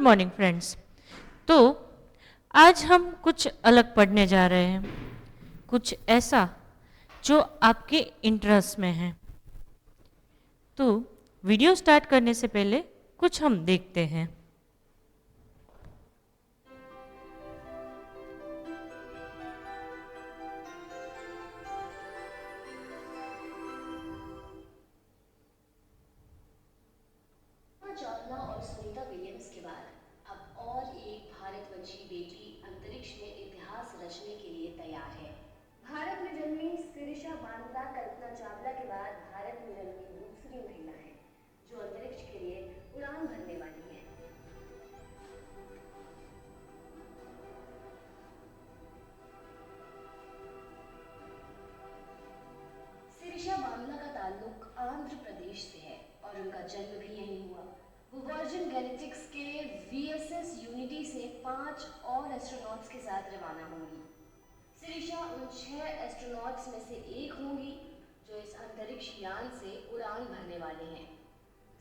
Morning friends. तो आज हम कुछ अलग पढ़ने जा रहे हैं, कुछ ऐसा जो आपके इंटरेस्ट में है। तो वीडियो स्टार्ट करने से पहले कुछ हम देखते हैं। चावला और सुनीता विलियम्स के बाद अब और एक भारतवंशी बेटी अंतरिक्ष में इतिहास रचने के लिए तैयार है। भारत में जन्मी सिरिशा बांदला कल्पना चावला के बाद भारत में जन्मी दूसरी महिला है जो अंतरिक्ष के लिए उड़ान भरने वाली है। सिरिशा बांदला का ताल्लुक आंध्र प्रदेश से है और उनका जन्म भी यहीं हुआ। वो वर्जिन गैलेक्टिक्स के VSS यूनिटी से 5 और एस्ट्रोनॉट्स के साथ रवाना होंगी। सिरिशा उन 6 एस्ट्रोनॉट्स में से एक होंगी जो इस अंतरिक्ष यान से उड़ान भरने वाले हैं।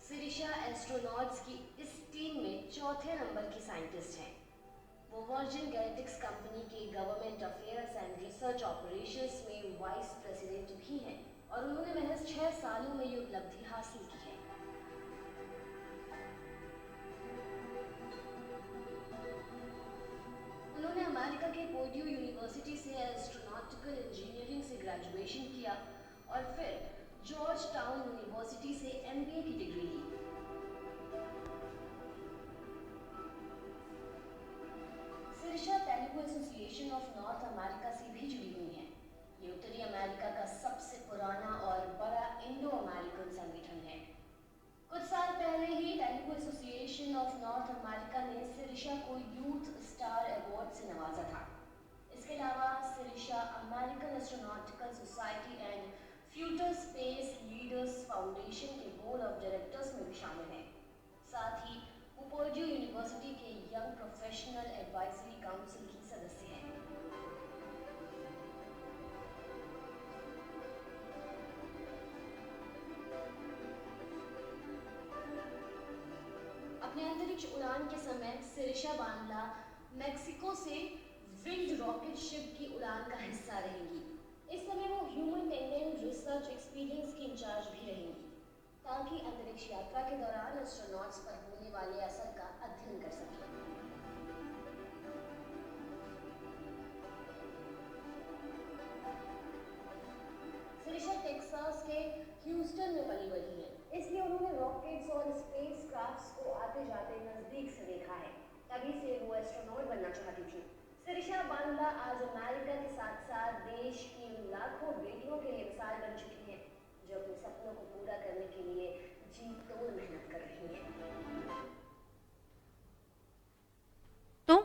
सिरिशा एस्ट्रोनॉट्स की इस टीम में चौथे नंबर की साइंटिस्ट हैं। वो वर्जिन गैलेक्टिक्स कंपनी के government affairs and research operations में वाइस प्रेसिडेंट भी हैं और उन्होंने महज 6 सालों में ये उपलब्धि हासिल की है। उन्होंने अमेरिका के पर्ड्यू यूनिवर्सिटी से एस्ट्रोनॉटिकल इंजीनियरिंग से ग्रेजुएशन किया और फिर जॉर्ज टाउन यूनिवर्सिटी से MBA की degree Lee. Sirisha Telugu association of North America से भी जुड़ी हुई हैं। ये उत्तरी अमेरिका का सबसे पुराना और बड़ा इंडो अमेरिकन संगठन है। कुछ साल पहले ही Telugu association of North America ने सिरिशा को यूथ स्टार अवार्ड से नवाजा था। इसके अलावा Sirisha American astronautical society and future space leaders foundation के बोर्ड ऑफ डायरेक्टर्स में भी शामिल है। साथ ही वो पर्ड्यू यूनिवर्सिटी के यंग प्रोफेशनल एडवाइजरी काउंसिल की सदस्य हैं। अपने अंतरिक्ष उड़ान के समय सिरिशा बांदला मेक्सिको से विंड रॉकेट शिप की उड़ान का हिस्सा रहेंगी। इस समय वो ह्यूमन टेंडेंट रिसर्च एक्सपीरियंस की इंचार्ज भी रहेंगी ताकि अंतरिक्ष यात्रा के दौरान एस्ट्रोनॉट्स पर होने वाले असर का अध्ययन कर सकें। सिरिशा टेक्सास के ह्यूस्टन में पली बढ़ी है, इसलिए उन्होंने रॉकेट्स और स्पेस क्राफ्ट्स को आते जाते नजदीक से देखा है। तभी से वो एस्ट्रोनॉट बनना चाहती थी। सिरिशा बांदला आज अमेरिका के साथ साथ देश की लाखों बेटियों के लिए मिसाल बन चुकी हैं जो अपने सपनों को पूरा करने के लिए जी तोड़ मेहनत कर रही हैं। तो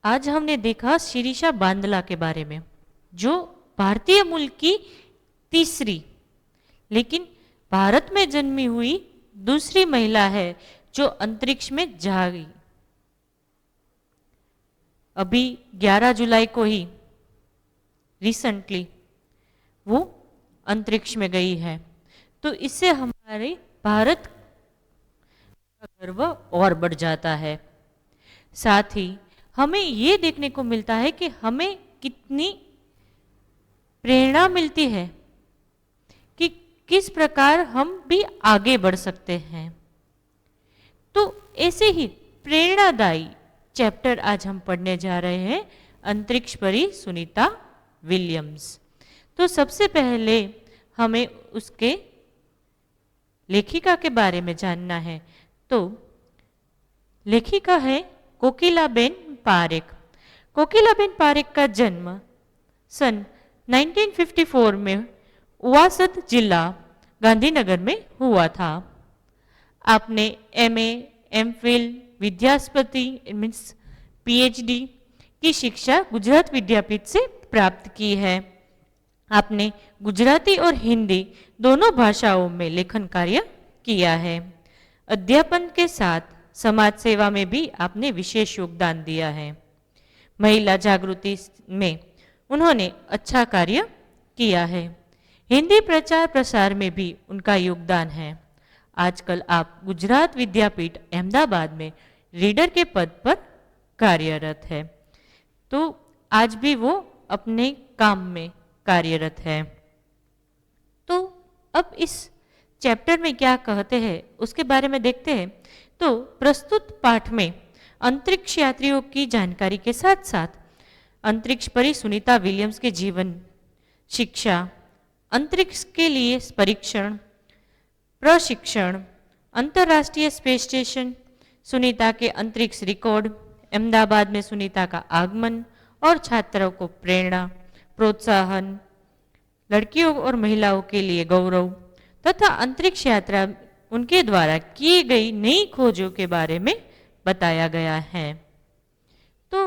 आज हमने देखा सिरिशा बांदला के बारे में, जो भारतीय मूल की तीसरी लेकिन भारत में जन्मी हुई दूसरी महिला है जो अंतरिक्ष में जा गई। अभी 11 जुलाई को ही रिसेंटली वो अंतरिक्ष में गई है। तो इससे हमारे भारत का गर्व और बढ़ जाता है। साथ ही हमें ये देखने को मिलता है कि हमें कितनी प्रेरणा मिलती है कि किस प्रकार हम भी आगे बढ़ सकते हैं। तो ऐसे ही प्रेरणादायी चैप्टर आज हम पढ़ने जा रहे हैं, अंतरिक्ष परी सुनीता विलियम्स। तो सबसे पहले हमें उसके लेखिका के बारे में जानना है। तो लेखिका है कोकिलाबेन पारेख। कोकिलाबेन पारेख का जन्म सन 1954 में उवासद जिला गांधीनगर में हुआ था। आपने MA, MPhil, विद्यास्पति मीन्स PhD की शिक्षा गुजरात विद्यापीठ से प्राप्त की है। आपने गुजराती और हिंदी दोनों भाषाओं में लेखन कार्य किया है। अध्यापन के साथ समाज सेवा में भी आपने विशेष योगदान दिया है। महिला जागृति में उन्होंने अच्छा कार्य किया है। हिंदी प्रचार प्रसार में भी उनका योगदान है। आजकल आप गुजरात विद्यापीठ अहमदाबाद में रीडर के पद पर कार्यरत है। तो आज भी वो अपने काम में कार्यरत है। तो अब इस चैप्टर में क्या कहते हैं उसके बारे में देखते हैं। तो प्रस्तुत पाठ में अंतरिक्ष यात्रियों की जानकारी के साथ साथ अंतरिक्ष परी सुनीता विलियम्स के जीवन, शिक्षा, अंतरिक्ष के लिए परीक्षण, प्रशिक्षण, अंतर्राष्ट्रीय स्पेस स्टेशन, सुनीता के अंतरिक्ष रिकॉर्ड, अहमदाबाद में सुनीता का आगमन और छात्रों को प्रेरणा, प्रोत्साहन, लड़कियों और महिलाओं के लिए गौरव तथा अंतरिक्ष यात्रा उनके द्वारा की गई नई खोजों के बारे में बताया गया है। तो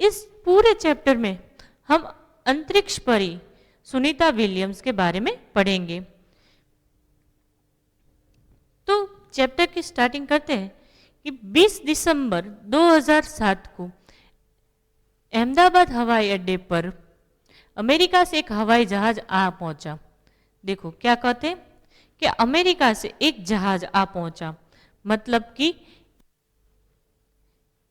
इस पूरे चैप्टर में हम अंतरिक्ष परी सुनीता विलियम्स के बारे में पढ़ेंगे। तो चैप्टर की स्टार्टिंग करते हैं कि 20 दिसंबर 2007 को अहमदाबाद हवाई अड्डे पर अमेरिका से एक हवाई जहाज आ पहुंचा। देखो क्या कहते हैं कि अमेरिका से एक जहाज आ पहुंचा, मतलब कि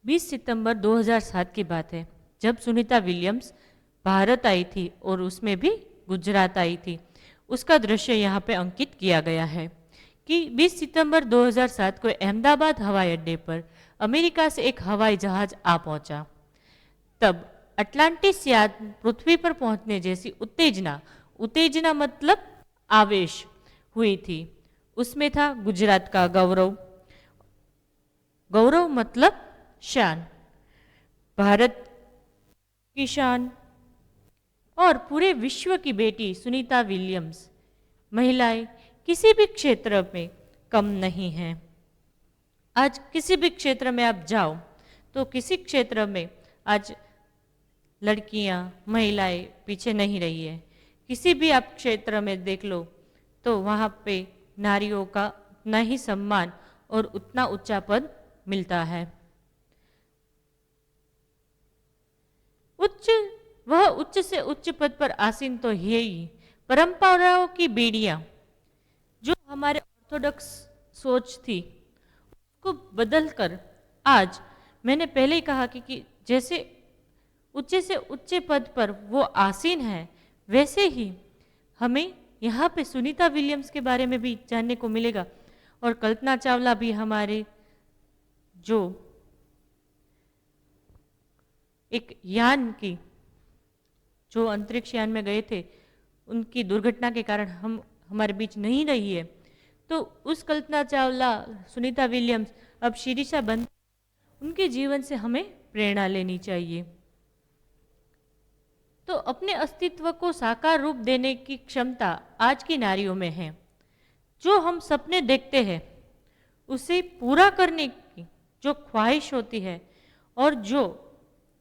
20 सितंबर 2007 की बात है जब सुनीता विलियम्स भारत आई थी और उसमें भी गुजरात आई थी। उसका दृश्य यहाँ पे अंकित किया गया है कि 20 सितंबर 2007 को अहमदाबाद हवाई अड्डे पर अमेरिका से एक हवाई जहाज आ पहुंचा। तब अटलांटिस यान पृथ्वी पर पहुंचने जैसी उत्तेजना मतलब आवेश हुई थी। उसमें था गुजरात का गौरव, गौरव मतलब शान, भारत की शान और पूरे विश्व की बेटी सुनीता विलियम्स। महिलाएं किसी भी क्षेत्र में कम नहीं हैं। आज किसी भी क्षेत्र में आप जाओ तो किसी क्षेत्र में आज लड़कियां, महिलाएं पीछे नहीं रही है। किसी भी आप क्षेत्र में देख लो तो वहाँ पे नारियों का उतना ही सम्मान और उतना ऊंचा पद मिलता है। उच्च से उच्च पद पर आसीन तो है ही, परंपराओं की बेड़ियां जो हमारे ऑर्थोडॉक्स सोच थी उसको बदलकर आज मैंने पहले ही कहा कि जैसे ऊंचे से ऊंचे पद पर वो आसीन है, वैसे ही हमें यहाँ पे सुनीता विलियम्स के बारे में भी जानने को मिलेगा। और कल्पना चावला भी हमारे जो एक यान की जो अंतरिक्ष यान में गए थे उनकी दुर्घटना के कारण हमारे बीच नहीं रही है। तो उस कल्पना चावला, सुनीता विलियम्स अब शिरीषा बन, उनके जीवन से हमें प्रेरणा लेनी चाहिए। तो अपने अस्तित्व को साकार रूप देने की क्षमता आज की नारियों में है। जो हम सपने देखते हैं उसे पूरा करने की जो ख्वाहिश होती है और जो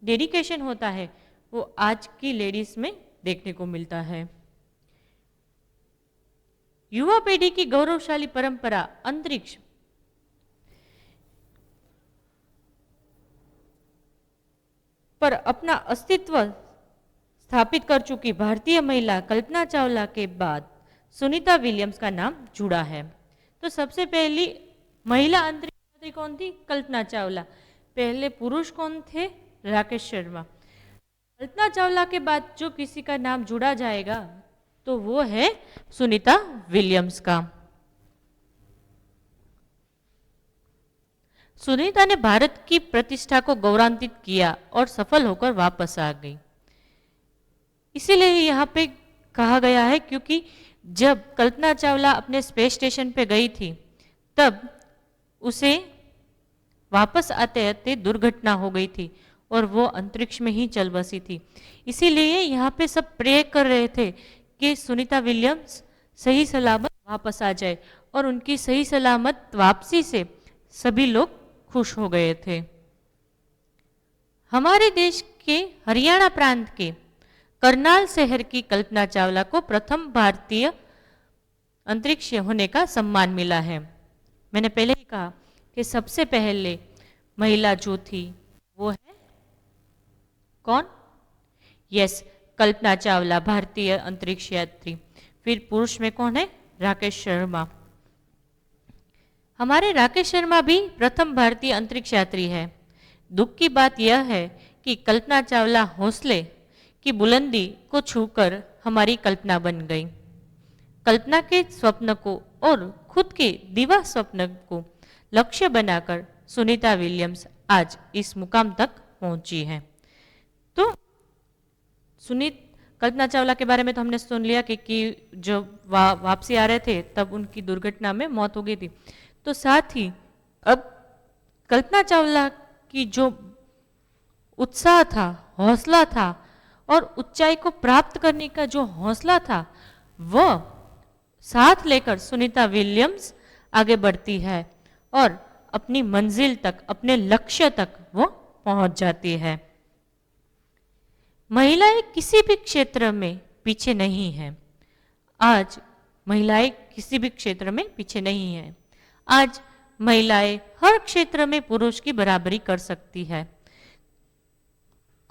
डेडिकेशन होता है वो आज की लेडीज में देखने को मिलता है। युवा पीढ़ी की गौरवशाली परंपरा अंतरिक्ष पर अपना अस्तित्व स्थापित कर चुकी भारतीय महिला कल्पना चावला के बाद सुनीता विलियम्स का नाम जुड़ा है। तो सबसे पहली महिला अंतरिक्ष यात्री कौन थी? कल्पना चावला। पहले पुरुष कौन थे? राकेश शर्मा। कल्पना चावला के बाद जो किसी का नाम जुड़ा जाएगा तो वो है सुनीता विलियम्स का। सुनीता ने भारत की प्रतिष्ठा को गौरवान्वित किया और सफल होकर वापस आ गई। इसीलिए यहाँ पे कहा गया है क्योंकि जब कल्पना चावला अपने स्पेस स्टेशन पे गई थी तब उसे वापस आते आते दुर्घटना हो गई थी और वो अंतरिक्ष में ही चल बसी थी। इसीलिए यहाँ पे सब प्रे कर रहे थे कि सुनीता विलियम्स सही सलामत वापस आ जाए और उनकी सही सलामत वापसी से सभी लोग खुश हो गए थे। हमारे देश के हरियाणा प्रांत के करनाल शहर की कल्पना चावला को प्रथम भारतीय अंतरिक्ष होने का सम्मान मिला है। मैंने पहले ही कहा कि सबसे पहले महिला जो थी वो है कौन? यस, कल्पना चावला, भारतीय अंतरिक्ष यात्री। फिर पुरुष में कौन है? राकेश शर्मा। हमारे राकेश शर्मा भी प्रथम भारतीय अंतरिक्ष यात्री है। दुख की बात यह है कि कल्पना चावला हौसले की बुलंदी को छूकर हमारी कल्पना बन गई। कल्पना के स्वप्न को और खुद के दिवा स्वप्न को लक्ष्य बनाकर सुनीता विलियम्स आज इस मुकाम तक पहुंची है। तो सुनीत कल्पना चावला के बारे में तो हमने सुन लिया कि जब वापसी आ रहे थे तब उनकी दुर्घटना में मौत हो गई थी। तो साथ ही अब कल्पना चावला की जो उत्साह था, हौसला था और ऊंचाई को प्राप्त करने का जो हौसला था, वह साथ लेकर सुनीता विलियम्स आगे बढ़ती है और अपनी मंजिल तक, अपने लक्ष्य तक वो पहुंच जाती है। महिलाएं किसी भी क्षेत्र में पीछे नहीं हैं। आज महिलाएं किसी भी क्षेत्र में पीछे नहीं हैं। आज महिलाएं हर क्षेत्र में पुरुष की बराबरी कर सकती है।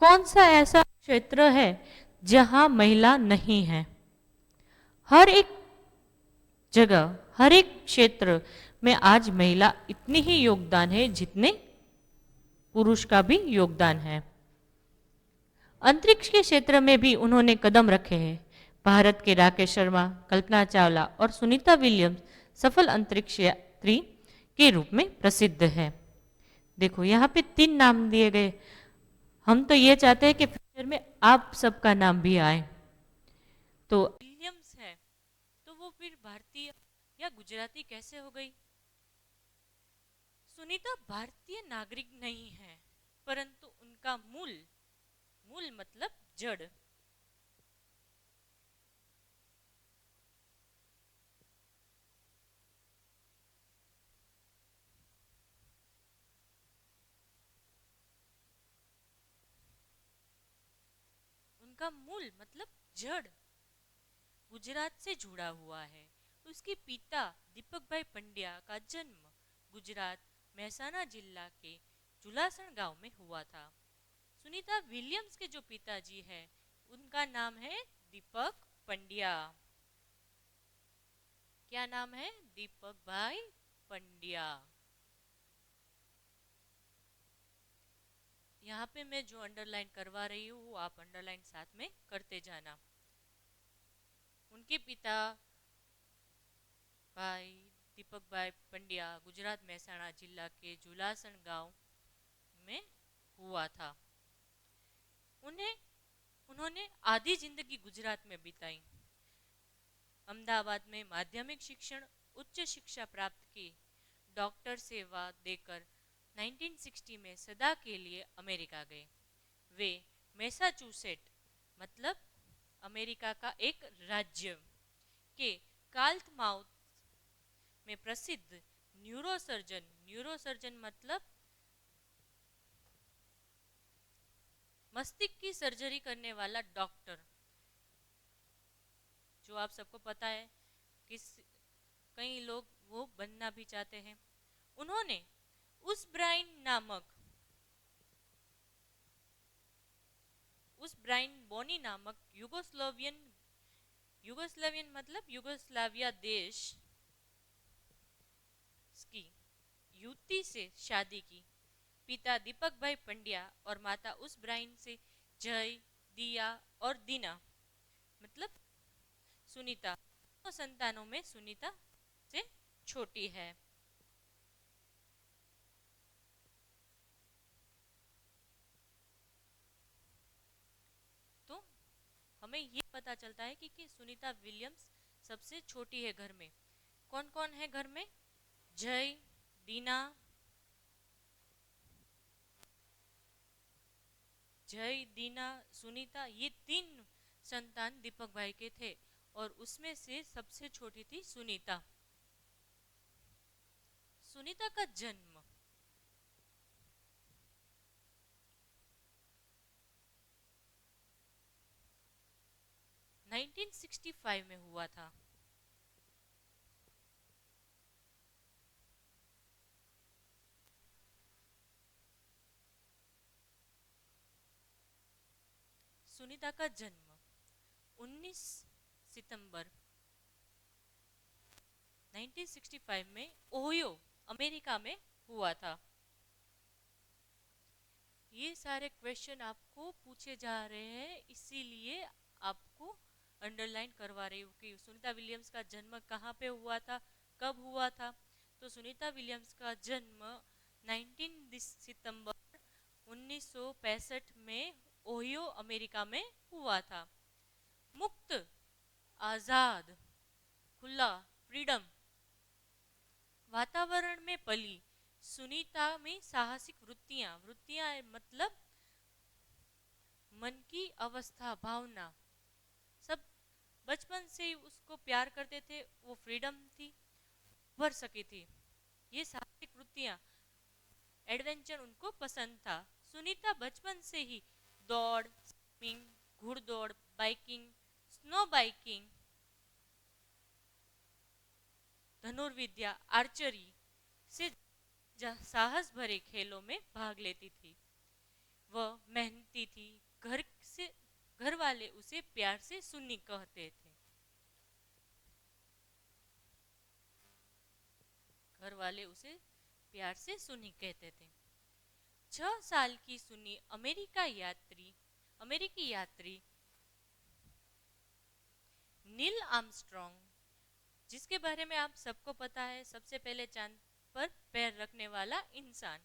कौन सा ऐसा क्षेत्र है जहां महिला नहीं है? हर एक जगह, हर एक क्षेत्र में आज महिला इतनी ही योगदान है जितने पुरुष का भी योगदान है। अंतरिक्ष के क्षेत्र में भी उन्होंने कदम रखे हैं। भारत के राकेश शर्मा, कल्पना चावला और सुनीता विलियम्स सफल अंतरिक्ष यात्री के रूप में प्रसिद्ध है। देखो यहाँ पे 3 नाम दिए गए। हम तो ये चाहते हैं कि फ्यूचर में आप सबका नाम भी आए। तो विलियम्स है तो वो फिर भारतीय या गुजराती कैसे हो गई? सुनीता भारतीय नागरिक नहीं है, परंतु उनका मूल मतलब जड़ उनका मूल मतलब जड़ गुजरात से जुड़ा हुआ है। उसके पिता दीपक भाई पंड्या का जन्म गुजरात मेहसाणा जिला के जुलासण गांव में हुआ था। सुनीता विलियम्स के जो पिताजी हैं उनका नाम है दीपक पंड्या। क्या नाम है? दीपक भाई पंड्या। यहाँ पे मैं जो अंडरलाइन करवा रही हूँ वो आप अंडरलाइन साथ में करते जाना। उनके पिता भाई दीपक भाई पंड्या गुजरात मेहसाणा जिला के जुलासण गांव में हुआ था। उन्होंने आधी जिंदगी गुजरात में बिताई। अहमदाबाद में माध्यमिक शिक्षण, उच्च शिक्षा प्राप्त की। डॉक्टर सेवा देकर 1960 में सदा के लिए अमेरिका गए। वे मैसाचुसेट मतलब अमेरिका का एक राज्य के काल्थमाउथ में प्रसिद्ध न्यूरोसर्जन मतलब मस्तिष्क की सर्जरी करने वाला डॉक्टर, जो आप सबको पता है किस कई लोग वो बनना भी चाहते हैं। उन्होंने उस ब्राइन बोनी नामक यूगोस्लावियन मतलब यूगोस्लाविया देश की युवती से शादी की। पिता दीपक भाई पंड्या और माता उस ब्राइन से जय, दिया और दीना मतलब सुनीता, संतानों में सुनीता से छोटी है। तो हमें ये पता चलता है कि सुनीता विलियम्स सबसे छोटी है घर में। कौन कौन है घर में? जय, दीना, सुनीता, ये 3 संतान दीपक भाई के थे और उसमें से सबसे छोटी थी सुनीता। सुनीता का जन्म 1965 में हुआ था। सुनीता का जन्म 19 सितंबर 1965 में ओहियो अमेरिका में हुआ था। ये सारे क्वेश्चन आपको पूछे जा रहे हैं, इसीलिए आपको अंडरलाइन करवा रही हूँ कि सुनीता विलियम्स का जन्म कहाँ पे हुआ था, कब हुआ था। तो सुनीता विलियम्स का जन्म 19 सितंबर 1965 में ओहियो अमेरिका में हुआ था। मुक्त, आजाद, खुला, फ्रीडम वातावरण में पली सुनीता में साहसिक वृत्तियां वृत्तियां मतलब मन की अवस्था, भावना, सब बचपन से ही उसको प्यार करते थे। वो फ्रीडम थी, भर सकी थी। ये साहसिक वृत्तियां, एडवेंचर उनको पसंद था। सुनीता बचपन से ही दौड़, स्विमिंग, घुड़दौड़, बाइकिंग, स्नो बाइकिंग, धनुर्विद्या, आर्चरी से साहस भरे खेलों में भाग लेती थी। वह मेहनती थी। घर वाले उसे प्यार से सुन्नी कहते थे। घर वाले उसे प्यार से सुन्नी कहते थे। 6 साल की सुन्नी अमेरिकी यात्री नील आर्मस्ट्रॉन्ग, जिसके बारे में आप सबको पता है, सबसे पहले चांद पर पैर रखने वाला इंसान।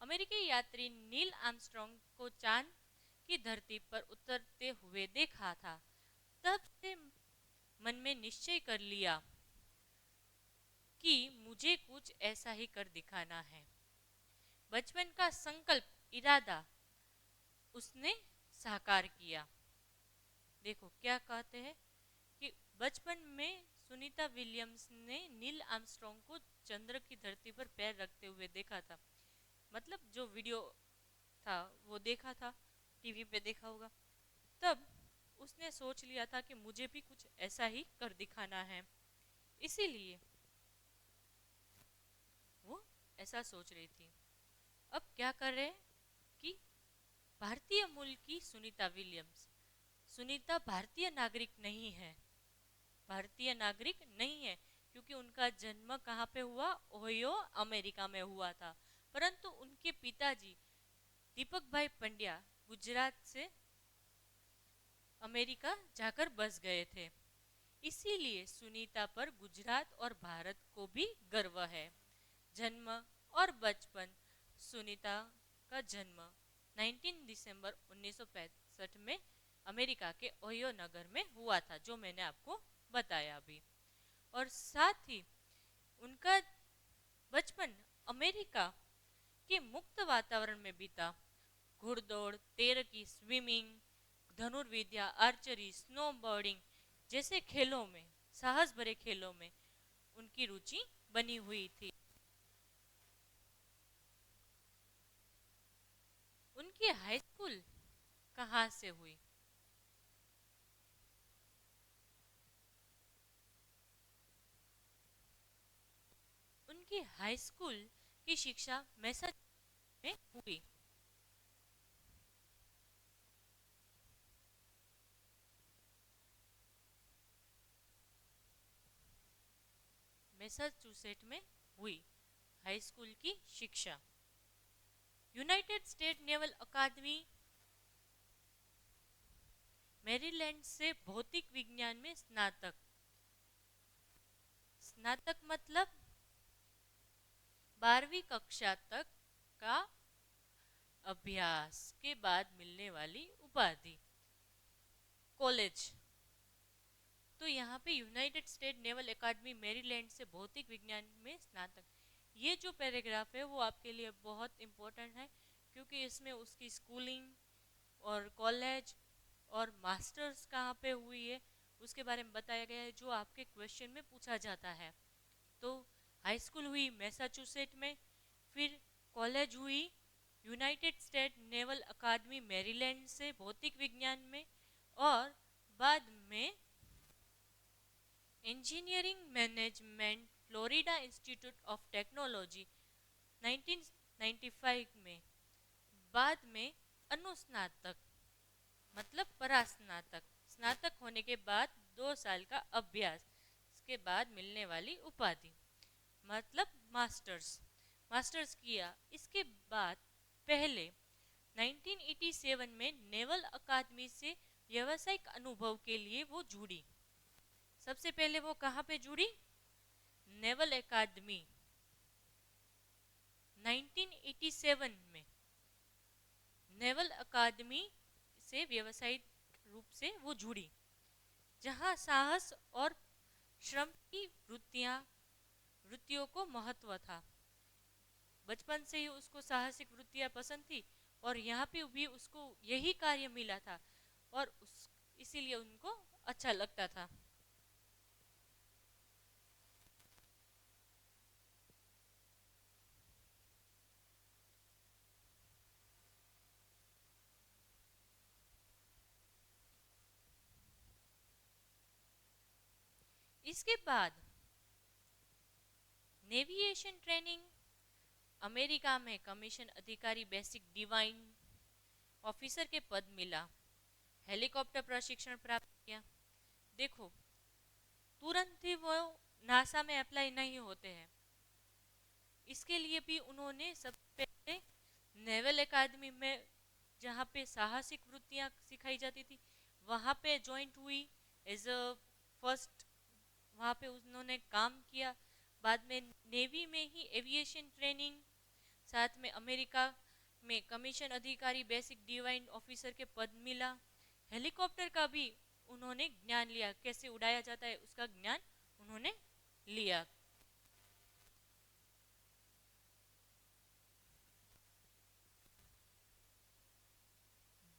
अमेरिकी यात्री नील आर्मस्ट्रॉन्ग को चांद की धरती पर उतरते हुए देखा था। तब से मन में निश्चय कर लिया कि मुझे कुछ ऐसा ही कर दिखाना है। बचपन का संकल्प, इरादा उसने साकार किया। देखो क्या कहते हैं कि बचपन में सुनीता विलियम्स ने नील आर्मस्ट्रॉन्ग को चंद्र की धरती पर पैर रखते हुए देखा था। मतलब जो वीडियो था वो देखा था, टीवी पे देखा होगा। तब उसने सोच लिया था कि मुझे भी कुछ ऐसा ही कर दिखाना है। इसीलिए वो ऐसा सोच रही थी। अब क्या कर रहे हैं कि भारतीय मूल की सुनीता विलियम्स, सुनीता भारतीय नागरिक नहीं है। भारतीय नागरिक नहीं है क्योंकि उनका जन्म कहाँ पे हुआ, ओहियो अमेरिका में हुआ था। परंतु उनके पिताजी दीपक भाई पंड्या गुजरात से अमेरिका जाकर बस गए थे। इसीलिए सुनीता पर गुजरात और भारत को भी गर्व है। जन्म और बचपन, सुनीता का जन्म 19 दिसंबर 1965 में अमेरिका के ओहियो नगर में हुआ था, जो मैंने आपको बताया अभी। और साथ ही उनका बचपन अमेरिका के मुक्त वातावरण में बीता। घुड़दौड़, तैराकी, स्विमिंग, धनुर्विद्या, आर्चरी, स्नोबोर्डिंग जैसे खेलों में, साहस भरे खेलों में उनकी रुचि बनी हुई थी। उनकी हाई स्कूल कहाँ से हुई? उनकी हाई स्कूल की शिक्षा मैसाचुसेट्स में हुई। मैसाचुसेट्स में हुई हाई स्कूल की शिक्षा। यूनाइटेड स्टेट नेवल अकादमी मैरीलैंड से भौतिक विज्ञान में स्नातक। स्नातक मतलब 12वीं कक्षा तक का अभ्यास के बाद मिलने वाली उपाधि, कॉलेज। तो यहाँ पे यूनाइटेड स्टेट नेवल अकादमी मैरीलैंड से भौतिक विज्ञान में स्नातक, ये जो पैराग्राफ है वो आपके लिए बहुत इम्पोर्टेंट है क्योंकि इसमें उसकी स्कूलिंग और कॉलेज और मास्टर्स कहाँ पे हुई है उसके बारे में बताया गया है, जो आपके क्वेश्चन में पूछा जाता है। तो हाई स्कूल हुई मैसाचुसेट में, फिर कॉलेज हुई यूनाइटेड स्टेट नेवल अकादमी मैरीलैंड से भौतिक विज्ञान में, और बाद में engineering management Florida institute of technology 1995 में। बाद में अनुस्नातक मतलब परास्नातक, स्नातक होने के बाद 2 साल का अभ्यास, इसके बाद मिलने वाली उपाधि मतलब मास्टर्स मास्टर्स किया। इसके बाद पहले 1987 में नेवल अकादमी से व्यावसायिक अनुभव के लिए वो जुड़ी। सबसे पहले वो कहाँ पे जुड़ी? नेवल अकादमी 1987 में नेवल अकादमी से व्यावसायिक रूप से वो जुड़ी, जहां साहस और श्रम की वृत्तियों को महत्व था। बचपन से ही उसको साहसिक वृत्तियां पसंद थी और यहाँ पे भी उसको यही कार्य मिला था और इसीलिए उनको अच्छा लगता था। इसके बाद नेविएशन ट्रेनिंग, अमेरिका में कमीशन अधिकारी बेसिक डिवाइन ऑफिसर के पद मिला, हेलीकॉप्टर प्रशिक्षण प्राप्त किया। देखो, तुरंत ही वो नासा में अप्लाई नहीं होते हैं, इसके लिए भी उन्होंने सबसे पहले नेवल एकेडमी में, जहाँ पे साहसिक वृत्तियाँ सिखाई जाती थी, वहाँ पे ज्वाइंट हुई एज अ फर्स्ट। वहाँ पे उन्होंने काम किया। बाद में नेवी में ही एविएशन ट्रेनिंग, साथ में अमेरिका में कमीशन अधिकारी बेसिक डिवाइन ऑफिसर के पद मिला। हेलीकॉप्टर का भी उन्होंने ज्ञान लिया, कैसे उड़ाया जाता है उसका ज्ञान उन्होंने लिया।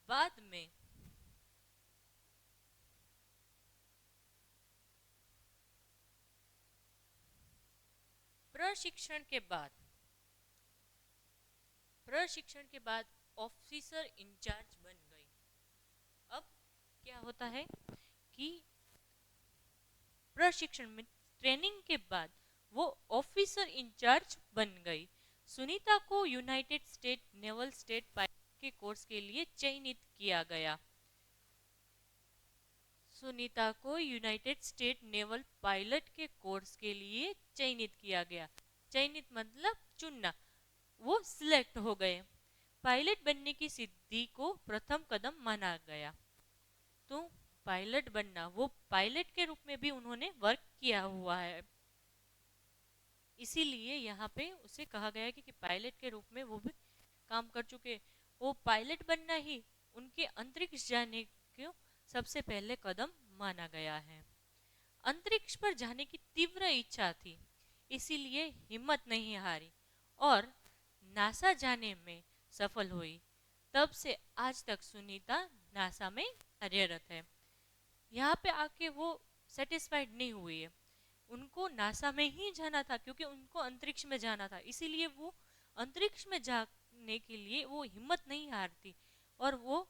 बाद में प्रशिक्षण के बाद ऑफिसर इंचार्ज बन गई। अब क्या होता है कि प्रशिक्षण में ट्रेनिंग के बाद वो ऑफिसर इंचार्ज बन गई। सुनीता को United state naval state pilot के कोर्स के लिए चयनित किया गया। सुनीता को यूनाइटेड स्टेट नेवल पायलट के कोर्स के लिए चयनित किया गया। चयनित मतलब चुनना, वो सिलेक्ट हो गए। पायलट बनने की सिद्धि को प्रथम कदम माना गया। तो पायलट बनना, वो पायलट के रूप में भी उन्होंने वर्क किया हुआ है, इसीलिए यहाँ पे उसे कहा गया है कि पायलट के रूप में वो भी काम कर चुके। वो पायलट बनना ही उनके अंतरिक्ष जाने को सबसे पहले कदम माना गया है। अंतरिक्ष पर जाने की तीव्र इच्छा थी, इसीलिए हिम्मत नहीं हारी और नासा जाने में सफल हुई। तब से आज तक सुनीता नासा में कार्यरत है। यहाँ पे आके वो सेटिस्फाइड नहीं हुई है, उनको नासा में ही जाना था, क्योंकि उनको अंतरिक्ष में जाना था, इसीलिए वो अंतरिक्ष में जाने के लिए वो हिम्मत नहीं हारती और वो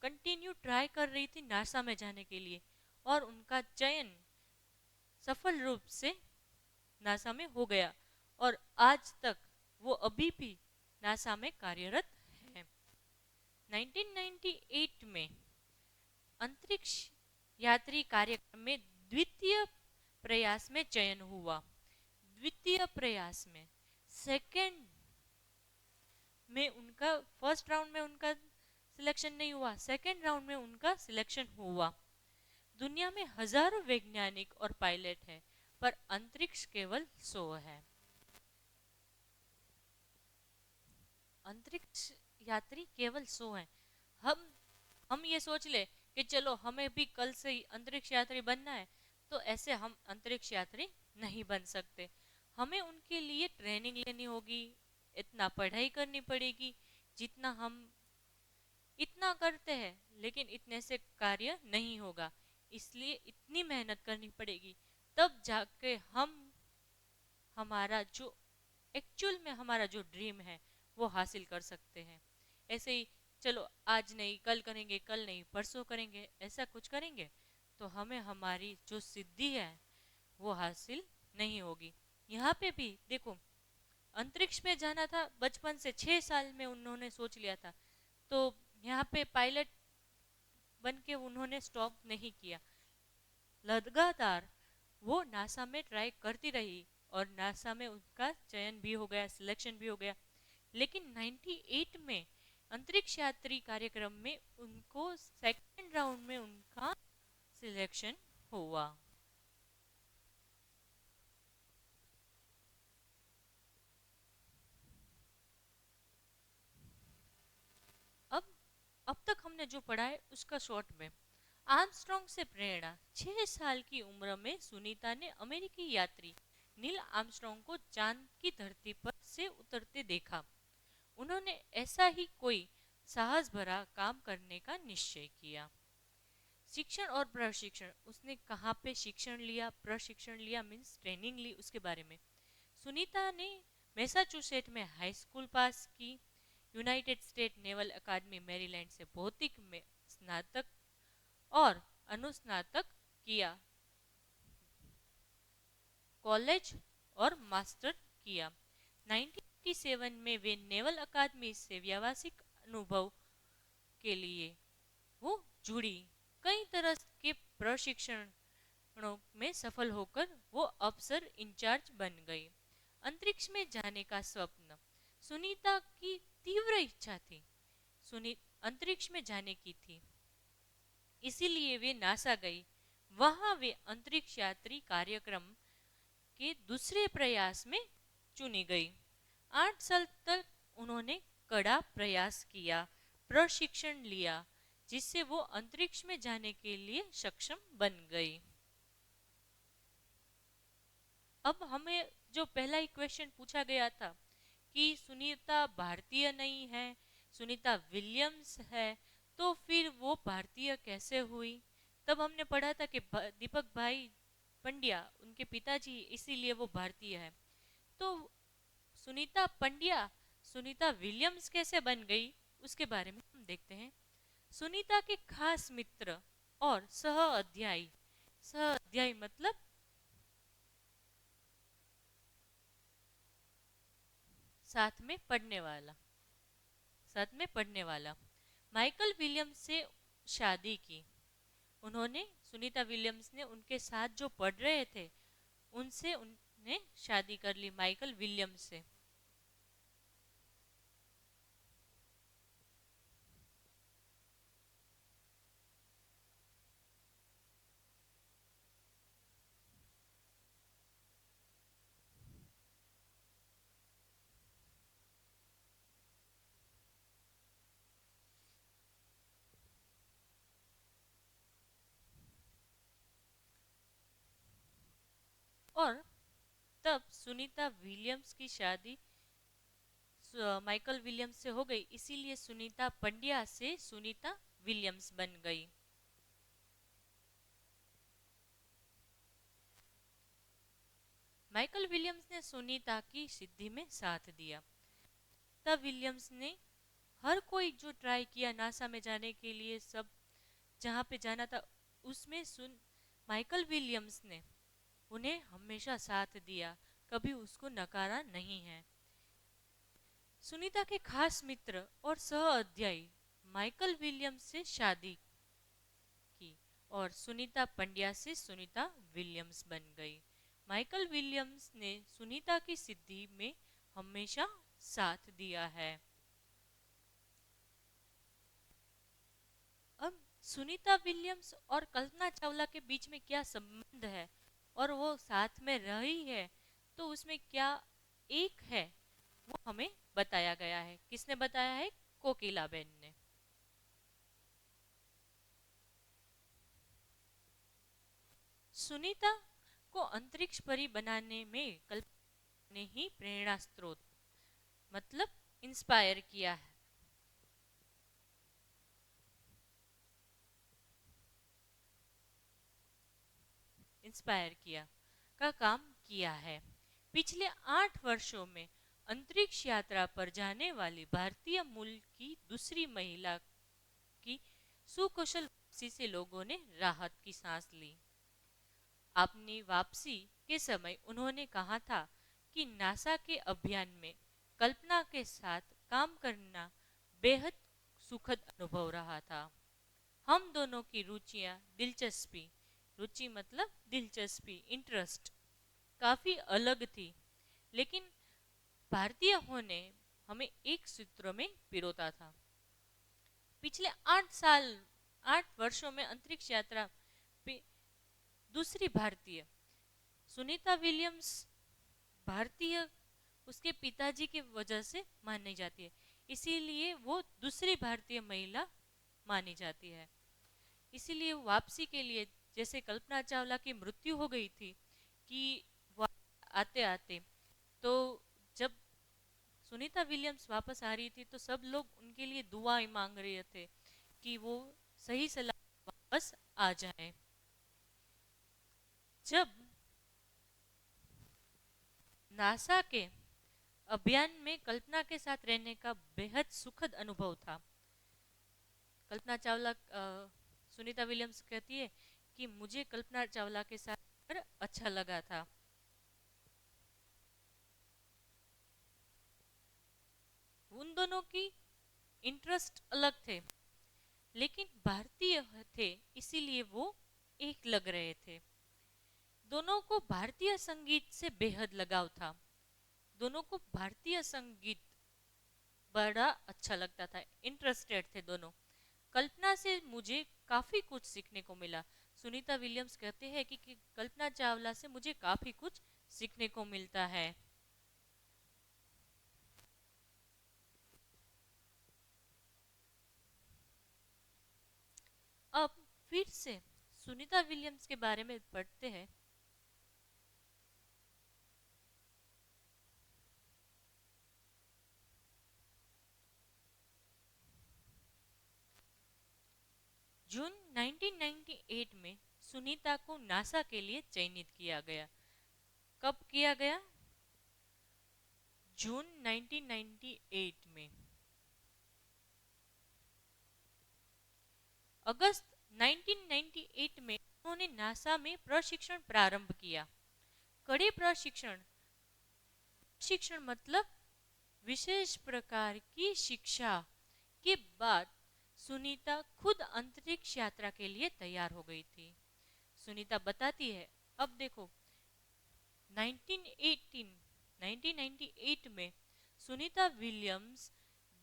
कंटिन्यू ट्राई कर रही थी नासा में जाने के लिए, और उनका चयन सफल रूप से नासा में हो गया और आज तक वो अभी भी नासा में कार्यरत है। 1998 में अंतरिक्ष यात्री कार्यक्रम में द्वितीय प्रयास में चयन हुआ। द्वितीय प्रयास में, सेकंड में उनका, फर्स्ट राउंड में उनका सिलेक्शन नहीं हुआ, सेकंड राउंड में उनका सिलेक्शन हुआ। दुनिया में हजारों वैज्ञानिक और पायलट हैं, पर अंतरिक्ष केवल 100 है। अंतरिक्ष यात्री केवल 100 हैं। हम ये सोच ले कि चलो हमें भी कल से ही अंतरिक्ष यात्री बनना है, तो ऐसे हम अंतरिक्ष यात्री नहीं बन सकते। हमें उनके लिए ट्रेनिंग लेनी होगी, इतना पढ़ाई करनी पड़ेगी। जितना हम इतना करते हैं, लेकिन इतने से कार्य नहीं होगा, इसलिए इतनी मेहनत करनी पड़ेगी, तब जाके हम हमारा जो एक्चुअल में हमारा जो ड्रीम है वो हासिल कर सकते हैं। ऐसे ही चलो आज नहीं कल करेंगे, कल नहीं परसों करेंगे, ऐसा कुछ करेंगे तो हमें हमारी जो सिद्धि है वो हासिल नहीं होगी। यहाँ पे भी देखो, अंतरिक्ष में जाना था, बचपन से 6 साल में उन्होंने सोच लिया था, तो यहाँ पे पायलट बन के उन्होंने स्टॉप नहीं किया, लगातार वो नासा में ट्राई करती रही, और नासा में उनका चयन भी हो गया, सिलेक्शन भी हो गया। लेकिन 98 में अंतरिक्ष यात्री कार्यक्रम में उनको सेकंड राउंड में उनका सिलेक्शन हुआ। अब अब तक हमने जो पढ़ा है उसका शॉर्ट में। आर्मस्ट्रॉन्ग से प्रेरणा। 6 साल की उम्र में सुनीता ने अमेरिकी यात्री नील आर्मस्ट्रॉन्ग को चांद की धरती पर से उतरते देखा। उन्होंने ऐसा ही कोई साहस भरा काम करने का निश्चय किया। शिक्षण और प्रशिक्षण। उसने कहाँ पे शिक्षण लिया, प्रशिक्षण लिया मीन्स ट्रेनिंग ली, उसके बारे में। सुनीता ने मैसाचुसेट में हाई स्कूल पास की। यूनाइटेड स्टेट नेवल अकादमी मैरीलैंड से भौतिक में स्नातक और अनुस्नातक किया। कॉलेज और मास्टर किया। 1987 में वे नेवल अकादमी से व्यावसायिक अनुभव के लिए वो जुड़ी। कई तरह के प्रशिक्षणों में सफल होकर वो अफसर इंचार्ज बन गई। अंतरिक्ष में जाने का स्वप्न। सुनीता की तीव्र इच्छा थी, अंतरिक्ष में जाने की थी, इसीलिए वे नासा गई। वहां वे अंतरिक्ष यात्री कार्यक्रम के दूसरे प्रयास में चुनी गई। 8 साल तक उन्होंने कड़ा प्रयास किया, प्रशिक्षण लिया, जिससे वो अंतरिक्ष में जाने के लिए सक्षम बन गई। अब हमें जो पहला ही क्वेश्चन पूछा गया था कि सुनीता भारतीय नहीं है, सुनीता विलियम्स है, तो फिर वो भारतीय कैसे हुई। तब हमने पढ़ा था कि दीपक भाई पंड्या उनके पिताजी, इसीलिए वो भारतीय है। तो सुनीता पंड्या सुनीता विलियम्स कैसे बन गई, उसके बारे में हम देखते हैं। सुनीता के खास मित्र और सह अध्यायी। सह अध्यायी मतलब साथ में पढ़ने वाला, साथ में पढ़ने वाला। माइकल विलियम्स से शादी की। उन्होंने, सुनीता विलियम्स ने उनके साथ जो पढ़ रहे थे उनसे उन्हें शादी कर ली, माइकल विलियम्स से। और तब सुनीता विलियम्स की शादी माइकल विलियम्स से हो गई, इसीलिए सुनीता पंड्या से सुनीता विलियम्स बन गई। माइकल विलियम्स ने सुनीता की सिद्धि में साथ दिया। तब विलियम्स ने हर कोई जो ट्राई किया नासा में जाने के लिए, सब जहाँ पे जाना था उसमें माइकल विलियम्स ने उन्हें हमेशा साथ दिया, कभी उसको नकारा नहीं है। सुनीता के खास मित्र और सह अध्यायी माइकल विलियम्स से शादी की और सुनीता पंड्या से सुनीता विलियम्स बन गई। माइकल विलियम्स ने सुनीता की सिद्धि में हमेशा साथ दिया है। अब सुनीता विलियम्स और कल्पना चावला के बीच में क्या संबंध है और वो साथ में रही है, तो उसमें क्या एक है वो हमें बताया गया है। किसने बताया है? कोकिलाबेन ने। सुनीता को अंतरिक्ष परी बनाने में कल्पना ने ही प्रेरणा स्रोत मतलब इंस्पायर किया है। इंस्पायर किया का काम किया है। पिछले 8 वर्षों में अंतरिक्ष यात्रा पर जाने वाली भारतीय मूल की दूसरी महिला की सुकुशल वापसी से लोगों ने राहत की सांस ली। अपनी वापसी के समय उन्होंने कहा था कि नासा के अभियान में कल्पना के साथ काम करना बेहद सुखद अनुभव रहा था। हम दोनों की रुचि मतलब दिलचस्पी, इंटरेस्ट काफी अलग थी, लेकिन भारतीय होने हमें एक सूत्र में पिरोता था। पिछले 8 वर्षों में अंतरिक्ष यात्रा पे दूसरी भारतीय सुनीता विलियम्स, भारतीय उसके पिताजी की वजह से मानी जाती है, इसीलिए वो दूसरी भारतीय महिला मानी जाती है। इसीलिए वापसी के लिए, जैसे कल्पना चावला की मृत्यु हो गई थी कि वो आते आते, तो जब सुनीता विलियम्स वापस आ रही थी तो सब लोग उनके लिए दुआएं मांग रहे थे कि वो सही सलामत वापस आ जाए। जब नासा के अभियान में कल्पना के साथ रहने का बेहद सुखद अनुभव था। कल्पना चावला सुनीता विलियम्स कहती है कि मुझे कल्पना चावला के साथ रहकर अच्छा लगा था। उन दोनों की इंटरेस्ट अलग थे, लेकिन भारतीय थे, इसीलिए वो एक लग रहे थे। दोनों को भारतीय संगीत से बेहद लगाव था। दोनों को भारतीय संगीत बड़ा अच्छा लगता था, इंटरेस्टेड थे दोनों। कल्पना से मुझे काफी कुछ सीखने को मिला। सुनीता विलियम्स कहते हैं कि कल्पना चावला से मुझे काफी कुछ सीखने को मिलता है। अब फिर से सुनीता विलियम्स के बारे में पढ़ते हैं। जून 1998 में सुनीता को नासा के लिए चयनित किया गया। कब किया गया? जून 1998 में। अगस्त 1998 में उन्होंने नासा में प्रशिक्षण प्रारंभ किया। कड़े प्रशिक्षण मतलब विशेष प्रकार की शिक्षा के बाद सुनीता खुद अंतरिक्ष यात्रा के लिए तैयार हो गई थी। सुनीता बताती है, अब देखो 1998 में सुनीता विलियम्स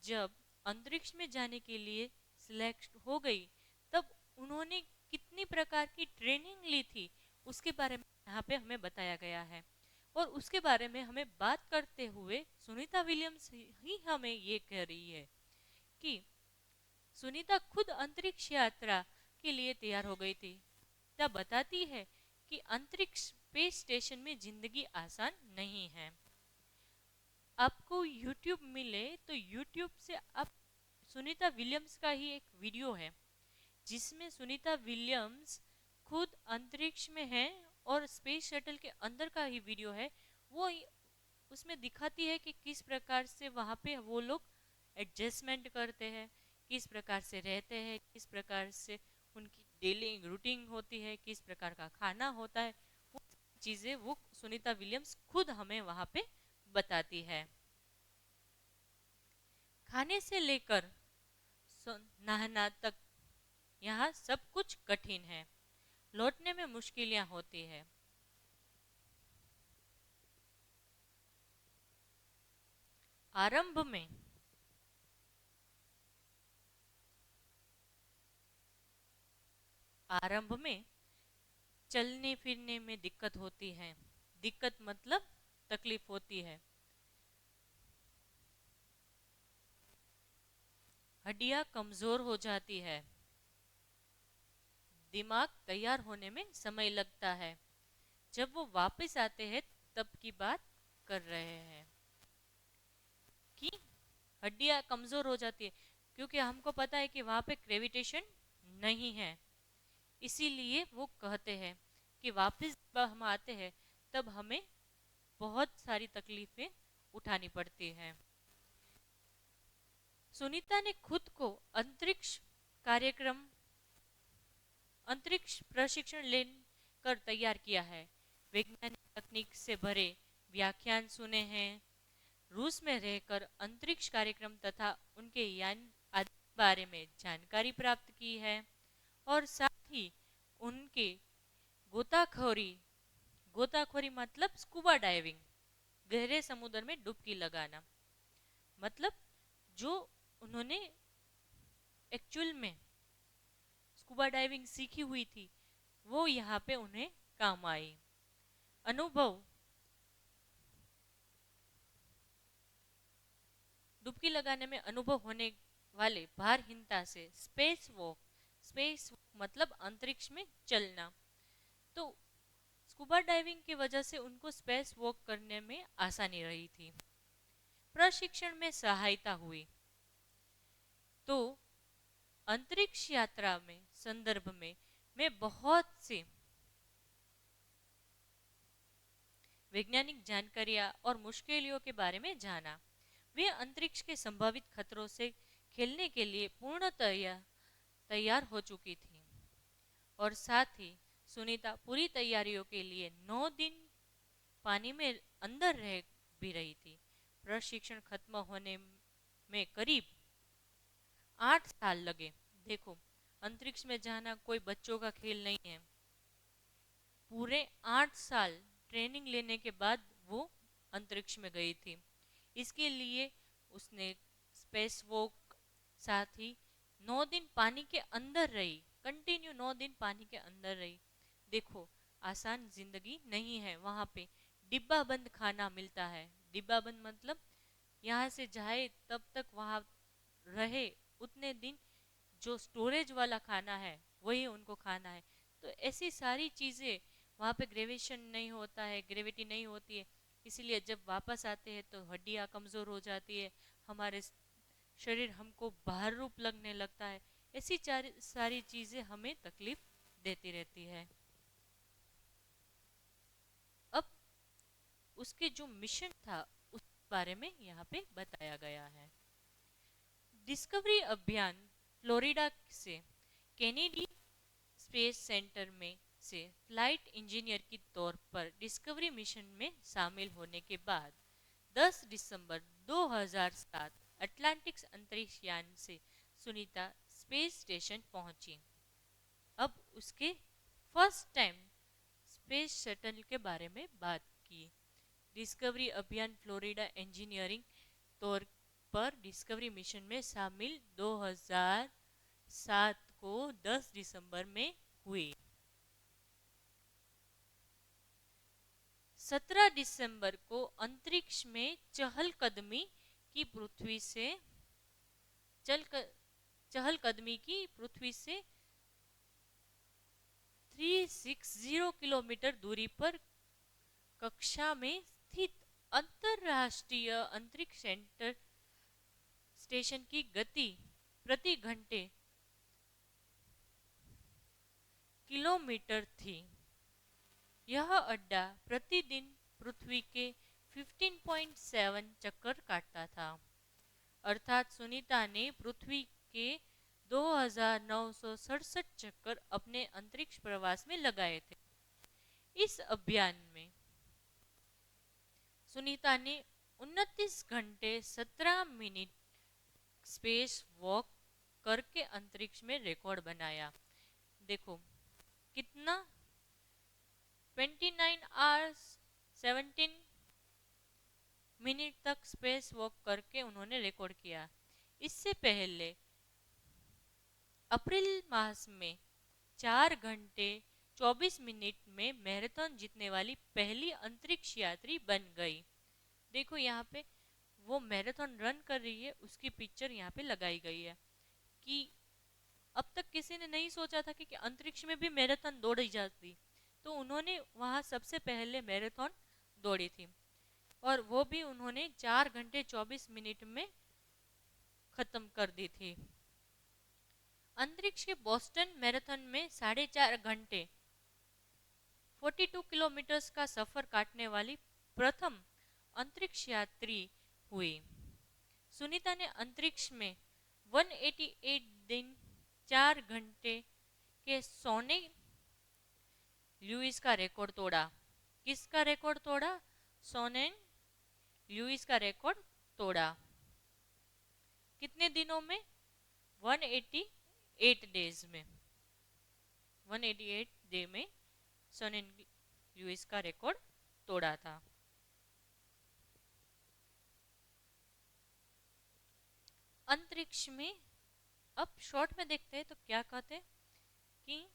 जब अंतरिक्ष में जाने के लिए सिलेक्ट हो गई, तब उन्होंने कितनी प्रकार की ट्रेनिंग ली थी उसके बारे में यहाँ पे हमें बताया गया है। और उसके बारे में हमें बात करते हुए सुनीता विलियम्स ही हमें ये कह रही है कि सुनीता खुद अंतरिक्ष यात्रा के लिए तैयार हो गई थी। तब बताती है कि अंतरिक्ष स्पेस स्टेशन में जिंदगी आसान नहीं है। आपको YouTube मिले तो YouTube से आप सुनीता विलियम्स का ही एक वीडियो है जिसमें सुनीता विलियम्स खुद अंतरिक्ष में है और स्पेस शटल के अंदर का ही वीडियो है। वो उसमें दिखाती है कि किस प्रकार से वहाँ पे वो लोग एडजस्टमेंट करते हैं, किस प्रकार से रहते हैं, किस प्रकार से उनकी डेली रूटीन होती है, किस प्रकार का खाना होता है। वो चीज़ें वो सुनीता विलियम्स खुद हमें वहाँ पे बताती है। खाने से लेकर नहाना तक यहाँ सब कुछ कठिन है। लौटने में मुश्किलें होती है। आरंभ में चलने फिरने में दिक्कत होती है। दिक्कत मतलब तकलीफ होती है। हड्डियां कमजोर हो जाती है। दिमाग तैयार होने में समय लगता है। जब वो वापस आते हैं तब की बात कर रहे हैं कि हड्डियां कमजोर हो जाती है, क्योंकि हमको पता है कि वहां पे ग्रेविटेशन नहीं है। इसीलिए वो कहते हैं कि वापस जब हम आते हैं तब हमें बहुत सारी तकलीफें उठानी पड़ती हैं। सुनीता ने खुद को अंतरिक्ष प्रशिक्षण लेकर तैयार किया है। वैज्ञानिक तकनीक से भरे व्याख्यान सुने हैं, रूस में रहकर अंतरिक्ष कार्यक्रम तथा उनके यान आदि बारे में जानकारी प्राप्त की है और साथ ही उनके गोताखोरी मतलब स्कूबा डाइविंग, गहरे समुद्र में डुबकी लगाना। मतलब जो उन्होंने एक्चुअल में स्कूबा डाइविंग सीखी हुई थी वो यहाँ पे उन्हें काम आई। अनुभव, डुबकी लगाने में अनुभव होने वाले भारहीनता से स्पेस वॉक मतलब अंतरिक्ष में चलना। तो स्कूबा डाइविंग की वजह से उनको स्पेस वॉक करने में आसानी रही थी। प्रशिक्षण में सहायता हुई। तो अंतरिक्ष यात्रा में संदर्भ में मैं बहुत सी वैज्ञानिक जानकारियां और मुश्किलों के बारे में जाना। वे अंतरिक्ष के संभावित खतरों से खेलने के लिए पूर्णतया तैयार हो चुकी थी और साथ ही सुनीता पूरी तैयारियों के लिए 9 दिन पानी में अंदर रह भी रही थी। प्रशिक्षण खत्म होने में करीब 8 साल लगे। देखो, अंतरिक्ष में जाना कोई बच्चों का खेल नहीं है। पूरे 8 साल ट्रेनिंग लेने के बाद वो अंतरिक्ष में गई थी। इसके लिए उसने स्पेस वॉक, साथ ही 9 दिन पानी के अंदर रही, कंटिन्यू 9 दिन पानी के अंदर रही। देखो, आसान जिंदगी नहीं है। वहाँ पे डिब्बा बंद खाना मिलता है। डिब्बा बंद मतलब यहाँ से जाए तब तक वहाँ रहे उतने दिन, जो स्टोरेज वाला खाना है वही उनको खाना है। तो ऐसी सारी चीज़ें, वहाँ पे ग्रेविशन नहीं होता है, ग्रेविटी नहीं होती है, इसीलिए जब वापस आते हैं तो हड्डियाँ कमज़ोर हो जाती है, हमारे शरीर हमको भार रूप लगने लगता है। ऐसी सारी चीज़ें हमें तकलीफ देती रहती है। अब उसके जो मिशन था उस बारे में यहाँ पे बताया गया है। डिस्कवरी अभियान फ्लोरिडा से केनेडी स्पेस सेंटर में से फ्लाइट इंजीनियर के तौर पर डिस्कवरी मिशन में शामिल होने के बाद 10 दिसंबर 2007 अटलांटिक अंतरिक्ष यान से सुनीता स्पेस स्टेशन पहुंची। अब उसके फर्स्ट टाइम स्पेस शटल के बारे में बात की। डिस्कवरी अभियान फ्लोरिडा इंजीनियरिंग तौर पर डिस्कवरी मिशन में शामिल 2007 को 10 दिसंबर में हुई। 17 दिसंबर को अंतरिक्ष में चहलकदमी की पृथ्वी से चहलकदमी की पृथ्वी से 360 किलोमीटर दूरी पर कक्षा में स्थित अंतरराष्ट्रीय अंतरिक्ष सेंटर स्टेशन की गति प्रति घंटे किलोमीटर थी। यह अड्डा प्रतिदिन पृथ्वी के 15.7 चक्कर काटता था। अर्थात सुनीता ने पृथ्वी के 2967 चक्कर अपने अंतरिक्ष प्रवास में लगाए थे। इस अभियान में सुनीता ने 29 घंटे 17 मिनट स्पेस वॉक करके अंतरिक्ष में रिकॉर्ड बनाया। देखो कितना, 29 आवर्स 17 मिनट तक स्पेस वॉक करके उन्होंने रिकॉर्ड किया। इससे पहले अप्रैल मास में 4 घंटे 24 मिनट में मैराथन जीतने वाली पहली अंतरिक्ष यात्री बन गई। देखो यहाँ पे वो मैराथन रन कर रही है, उसकी पिक्चर यहाँ पे लगाई गई है कि अब तक किसी ने नहीं सोचा था कि अंतरिक्ष में भी मैराथन दौड़ी जाती, तो उन्होंने वहाँ सबसे पहले मैराथन दौड़ी थी और वो भी उन्होंने 4 घंटे 24 मिनट में खत्म कर दी थी। अंतरिक्ष के बोस्टन मैराथन में 4.5 घंटे 42 किलोमीटर का सफर काटने वाली प्रथम अंतरिक्ष यात्री हुई। सुनीता ने अंतरिक्ष में 188 दिन 4 घंटे के सोने ल्यूइस का रिकॉर्ड तोड़ा। किसका रिकॉर्ड तोड़ा? सोने ल्यूइस का रिकॉर्ड तोड़ा। कितने दिनों में? 188 डेज में, 188 डे में सोनेन ल्यूइस का रिकॉर्ड तोड़ा था। अंतरिक्ष में अब शॉर्ट में देखते हैं तो क्या कहते हैं कि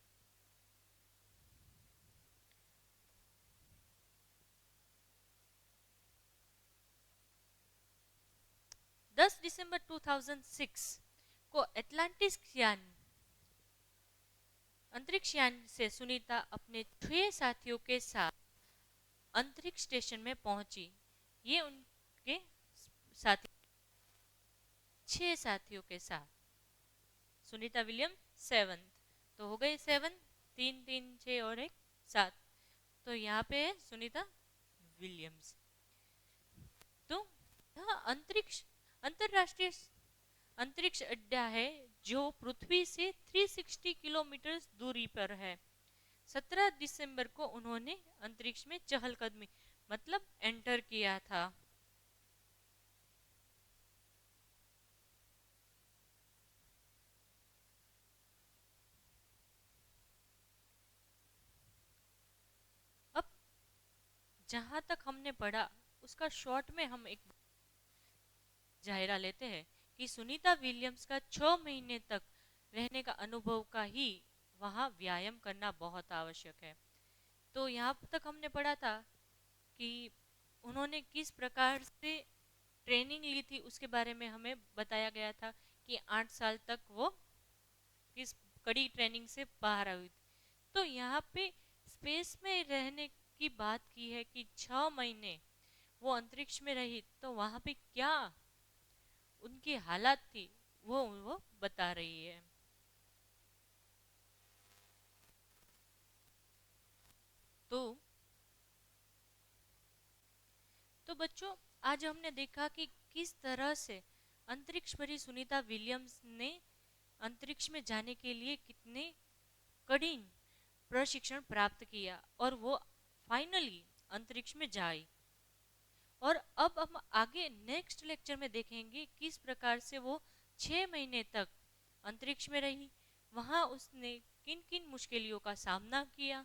10 दिसंबर 2006 को एटलांटिस यान अंतरिक्ष यान से सुनीता अपने 6 साथियों के साथ अंतरिक्ष स्टेशन में पहुंची। ये उनके साथी 6 साथियों के साथ, सुनीता विलियम 7th, तो हो गए 7, 3 3 6 और 1 7, तो यहाँ पे है सुनीता विलियम्स। तो यह अंतरिक्ष अंतरराष्ट्रीय अंतरिक्ष अड्डा है जो पृथ्वी से 360 किलोमीटर दूरी पर है। 17 दिसंबर को उन्होंने अंतरिक्ष में चहलकदमी मतलब एंटर किया था। अब जहां तक हमने पढ़ा उसका शॉर्ट में हम एक जायरा लेते हैं कि सुनीता विलियम्स का 6 महीने तक रहने का अनुभव का ही वहाँ व्यायाम करना बहुत आवश्यक है। तो यहाँ तक हमने पढ़ा था कि उन्होंने किस प्रकार से ट्रेनिंग ली थी, उसके बारे में हमें बताया गया था कि 8 साल तक वो किस कड़ी ट्रेनिंग से बाहर आई थी। तो यहाँ पे स्पेस में रहने की बात की है कि 6 महीने वो अंतरिक्ष में रही, तो वहाँ पे क्या उनकी हालात थी वो बता रही है। तो बच्चों, आज हमने देखा कि किस तरह से अंतरिक्ष परी सुनीता विलियम्स ने अंतरिक्ष में जाने के लिए कितने कठिन प्रशिक्षण प्राप्त किया और वो फाइनली अंतरिक्ष में जाई। और अब हम आगे नेक्स्ट लेक्चर में देखेंगे किस प्रकार से वो 6 महीने तक अंतरिक्ष में रही, वहाँ उसने किन किन मुश्किलों का सामना किया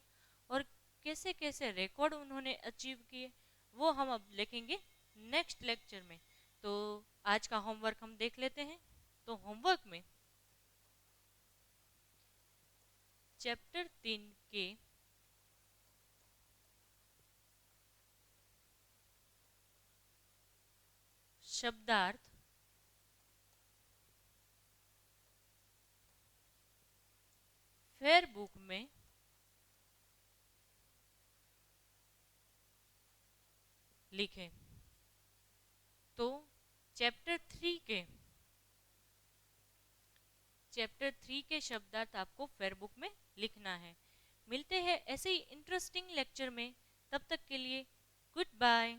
और कैसे कैसे रिकॉर्ड उन्होंने अचीव किए, वो हम अब देखेंगे नेक्स्ट लेक्चर में। तो आज का होमवर्क हम देख लेते हैं। तो होमवर्क में चैप्टर 3 के शब्दार्थ, फेयर बुक में लिखें। तो चैप्टर 3 के शब्दार्थ आपको फेयर बुक में लिखना है। मिलते हैं ऐसे ही इंटरेस्टिंग लेक्चर में, तब तक के लिए गुड बाय।